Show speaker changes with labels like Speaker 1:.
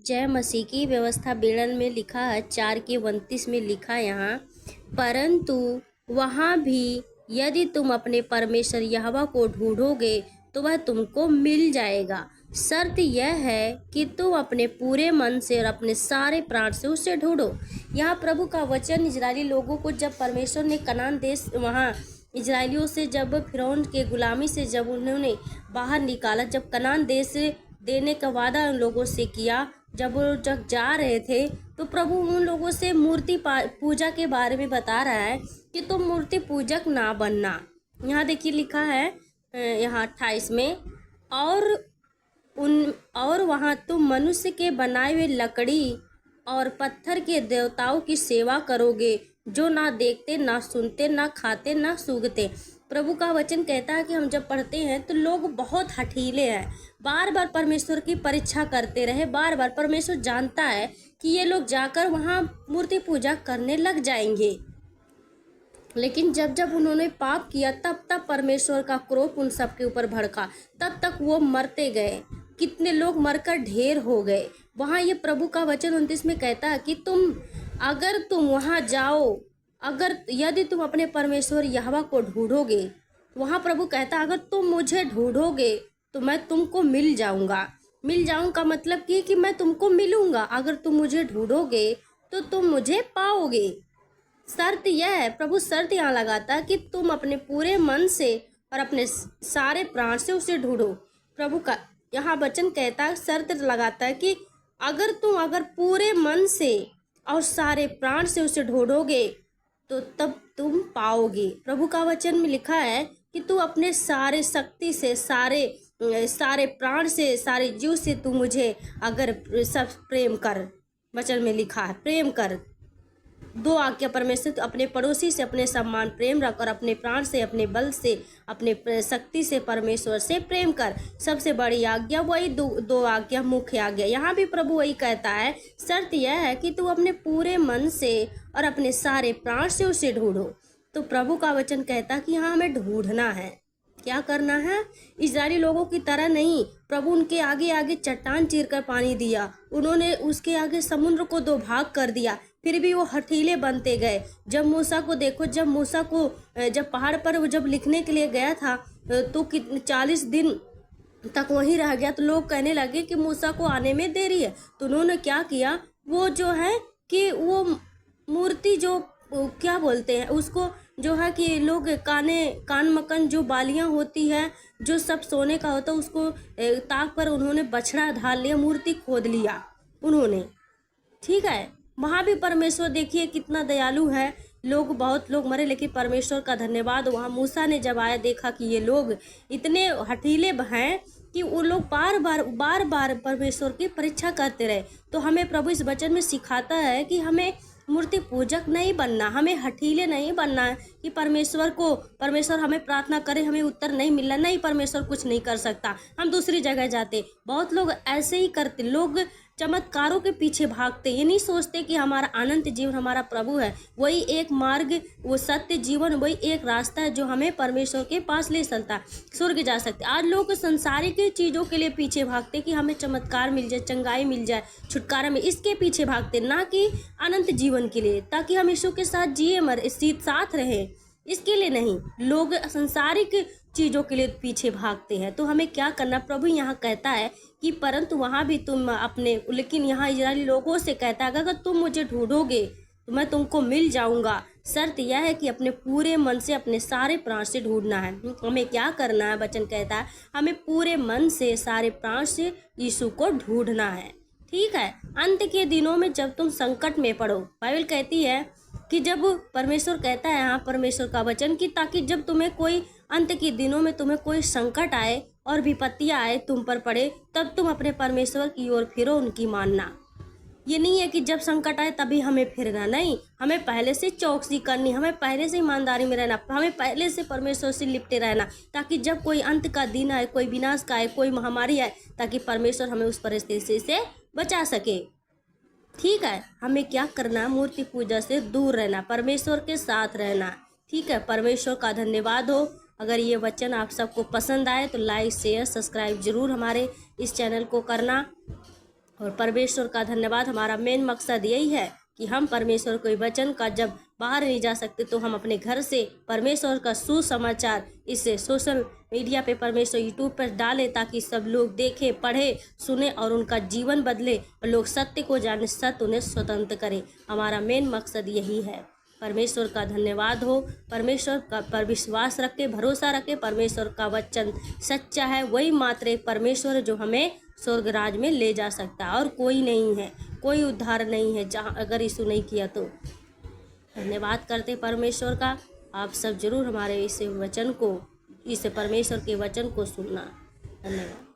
Speaker 1: जय मसीह की व्यवस्था बेड़न में लिखा है 4:29 में लिखा यहाँ, परंतु वहाँ भी यदि तुम अपने परमेश्वर यहोवा को ढूंढोगे तो वह तुमको मिल जाएगा। शर्त यह है कि तुम अपने पूरे मन से और अपने सारे प्राण से उसे ढूंढो। यहाँ प्रभु का वचन इजरायली लोगों को जब परमेश्वर ने कनान देश वहाँ इजरायलियों से जब फिरौन के गुलामी से जब उन्होंने बाहर निकाला, जब कनान देश देने का वादा उन लोगों से किया, जब वो जब जा रहे थे तो प्रभु उन लोगों से मूर्ति पूजा के बारे में बता रहा है कि तुम मूर्ति पूजक ना बनना। यहाँ देखिए लिखा है यहाँ 28 में, और वहाँ तुम मनुष्य के बनाए हुए लकड़ी और पत्थर के देवताओं की सेवा करोगे, जो ना देखते ना सुनते ना खाते ना सूंघते। प्रभु का वचन कहता है कि हम जब पढ़ते हैं तो लोग बहुत हठीले हैं, बार बार परमेश्वर की परीक्षा करते रहे, बार बार परमेश्वर जानता है कि ये लोग जाकर वहाँ मूर्ति पूजा करने लग जाएंगे। लेकिन जब जब उन्होंने पाप किया तब तब परमेश्वर का क्रोध उन सब के ऊपर भड़का, तब तक वो मरते गए, कितने लोग मरकर ढेर हो गए। वहाँ ये प्रभु का वचन 29 में कहता है कि अगर तुम वहाँ जाओ, यदि तुम अपने परमेश्वर यहोवा को ढूंढोगे, वहाँ प्रभु कहता है अगर तुम मुझे ढूंढोगे तो मैं तुमको मिल जाऊंगा। मिल जाऊंगा मतलब कि मैं तुमको मिलूंगा। अगर तुम मुझे ढूंढोगे तो तुम मुझे पाओगे। शर्त यह है, प्रभु शर्त यहाँ लगाता है कि तुम अपने पूरे मन से और अपने सारे प्राण से उसे ढूंढो। प्रभु का यहाँ वचन कहता है, शर्त लगाता है कि अगर पूरे मन से और सारे प्राण से उसे ढूंढोगे तो तब तुम पाओगे। प्रभु का वचन में लिखा है कि तू अपने सारे शक्ति से, सारे प्राण से, सारे जीव से तू मुझे अगर सब प्रेम कर। वचन में लिखा है प्रेम कर। 2 आज्ञा परमेश्वर, तो अपने पड़ोसी से अपने सम्मान प्रेम रख और अपने प्राण से, अपने बल से, अपने शक्ति से परमेश्वर से प्रेम कर। सबसे बड़ी आज्ञा वही 2 आज्ञा मुख्य आज्ञा। यहाँ भी प्रभु वही कहता है, शर्त यह है कि तू अपने पूरे मन से और अपने सारे प्राण से उसे ढूंढो। तो प्रभु का वचन कहता है कि यहाँ हमें ढूंढना है। क्या करना है? इजरायली लोगों की तरह नहीं। प्रभु उनके आगे आगे चट्टान चीरकर पानी दिया, उन्होंने उसके आगे समुद्र को 2 भाग कर दिया, फिर भी वो हठीले बनते गए। जब मूसा को देखो, जब पहाड़ पर वो जब लिखने के लिए गया था तो 40 दिन तक वहीं रह गया, तो लोग कहने लगे कि मूसा को आने में देरी है। तो उन्होंने क्या किया, वो जो है कि वो मूर्ति जो क्या बोलते हैं उसको, जो है कि लोग कान मकन जो बालियां होती है, जो सब सोने का होता है, उसको ताक पर उन्होंने बछड़ा ढाल लिया, मूर्ति खोद लिया उन्होंने। ठीक है, वहाँ भी परमेश्वर देखिए कितना दयालु है। बहुत लोग मरे, लेकिन परमेश्वर का धन्यवाद, वहाँ मूसा ने जब आया देखा कि ये लोग इतने हठीले हैं कि वो लोग बार बार परमेश्वर की परीक्षा करते रहे। तो हमें प्रभु इस वचन में सिखाता है कि हमें मूर्ति पूजक नहीं बनना, हमें हठीले नहीं बनना है कि परमेश्वर हमें प्रार्थना करे, हमें उत्तर नहीं मिलना, नहीं परमेश्वर कुछ नहीं कर सकता, हम दूसरी जगह जाते। बहुत लोग ऐसे ही करते, लोग चमत्कारों के पीछे भागते, ये नहीं सोचते कि हमारा अनंत जीवन हमारा प्रभु है, वही एक मार्ग, वो सत्य जीवन, वही एक रास्ता है जो हमें परमेश्वर के पास ले चलता, स्वर्ग जा सकते। आज लोग संसारिक चीज़ों के लिए पीछे भागते कि हमें चमत्कार मिल जाए, चंगाई मिल जाए, छुटकारा मिले, इसके पीछे भागते, ना कि अनंत जीवन के लिए, ताकि हम यीशु के साथ जिए साथ रहे, इसके लिए नहीं। लोग संसारिक चीज़ों के लिए पीछे भागते हैं। तो हमें क्या करना, प्रभु यहाँ कहता है कि परंतु वहाँ भी तुम लेकिन यहाँ इजरायली लोगों से कहता है अगर तुम मुझे ढूंढोगे तो मैं तुमको मिल जाऊंगा। शर्त यह है कि अपने पूरे मन से, अपने सारे प्राण से ढूंढना है। हमें क्या करना है? वचन कहता है हमें पूरे मन से, सारे प्राण से यीशु को ढूंढना है। ठीक है, अंत के दिनों में जब तुम संकट में पड़ो, बाइबल कहती है कि जब परमेश्वर कहता है यहाँ परमेश्वर का वचन कि ताकि जब तुम्हें कोई अंत के दिनों में तुम्हें कोई संकट आए और विपत्तियां आए तुम पर पड़े, तब तुम अपने परमेश्वर की ओर फिरो, उनकी मानना। ये नहीं है कि जब संकट आए तभी हमें फिरना, नहीं, हमें पहले से चौकसी करनी, हमें पहले से ईमानदारी में रहना, हमें पहले से परमेश्वर से लिपटे रहना, ताकि जब कोई अंत का दिन आए, कोई विनाश का आए, कोई महामारी आए, ताकि परमेश्वर हमें उस परिस्थिति से बचा सके। ठीक है, हमें क्या करना? मूर्ति पूजा से दूर रहना, परमेश्वर के साथ रहना। ठीक है, परमेश्वर का धन्यवाद हो। अगर ये वचन आप सबको पसंद आए तो लाइक शेयर सब्सक्राइब जरूर हमारे इस चैनल को करना। और परमेश्वर का धन्यवाद। हमारा मेन मकसद यही है कि हम परमेश्वर के वचन का जब बाहर नहीं जा सकते तो हम अपने घर से परमेश्वर का सुसमाचार इसे सोशल मीडिया पे परमेश्वर यूट्यूब पर डालें, ताकि सब लोग देखें, पढ़े, सुने और उनका जीवन बदले और लोग सत्य को जाने, सत्य उन्हें स्वतंत्र करे। हमारा मेन मकसद यही है। परमेश्वर का धन्यवाद हो। परमेश्वर का पर विश्वास रखे, भरोसा रखे। परमेश्वर का वचन सच्चा है। वही मात्र एक परमेश्वर है जो हमें स्वर्ग राज में ले जा सकता है, और कोई नहीं है, कोई उद्धार नहीं है जहाँ अगर यीशु नहीं किया तो। धन्यवाद करते परमेश्वर का। आप सब जरूर हमारे इस वचन को, इस परमेश्वर के वचन को सुनना। धन्यवाद।